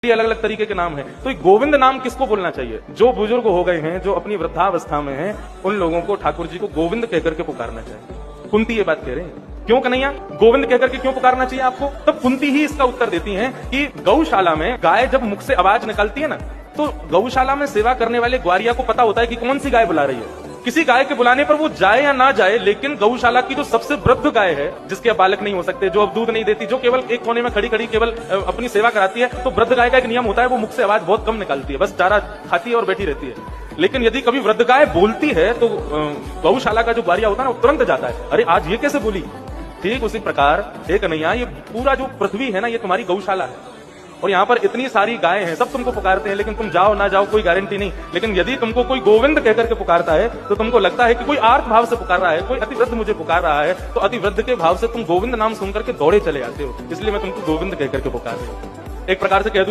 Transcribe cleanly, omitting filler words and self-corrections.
अलग अलग तरीके के नाम है। तो गोविंद नाम किसको बोलना चाहिए? जो बुजुर्ग हो गए हैं, जो अपनी वृद्धावस्था में हैं, उन लोगों को ठाकुर जी को गोविंद कहकर के पुकारना चाहिए। कुंती ये बात कह रहे हैं। क्यों कन्हैया, गोविंद कहकर के क्यों पुकारना चाहिए आपको? तब कुंती ही इसका उत्तर देती हैं कि गौशाला में गाय जब मुख से आवाज निकालती है ना, तो गौशाला में सेवा करने वाले ग्वारिया को पता होता है कि कौन सी गाय बुला रही है। किसी गाय के बुलाने पर वो जाए या ना जाए, लेकिन गौशाला की जो सबसे वृद्ध गाय है, जिसके अब बालक नहीं हो सकते, जो अब दूध नहीं देती, जो केवल एक कोने में खड़ी खड़ी केवल अपनी सेवा कराती है, तो वृद्ध गाय का एक नियम होता है, वो मुख से आवाज बहुत कम निकालती है, बस चारा खाती है और बैठी रहती है। लेकिन यदि कभी वृद्ध गाय बोलती है तो गौशाला का जो ग्वारिया होता है ना, वो तुरंत जाता है, अरे आज ये कैसे बोली। ठीक उसी प्रकार हे कन्हैया, ये पूरा जो पृथ्वी है ना, ये तुम्हारी गौशाला है, और यहाँ पर इतनी सारी गायें हैं, सब तुमको पुकारते हैं, लेकिन तुम जाओ ना जाओ कोई गारंटी नहीं। लेकिन यदि तुमको कोई गोविंद कहकर के पुकारता है, तो तुमको लगता है कि कोई आर्त भाव से पुकार रहा है, कोई अतिवृद्ध मुझे पुकार रहा है, तो अतिवृद्ध के भाव से तुम गोविंद नाम सुनकर के दौड़े चले आते हो। इसलिए मैं तुमको गोविंद कहकर के पुकार रही हूँ। एक प्रकार से कह दूं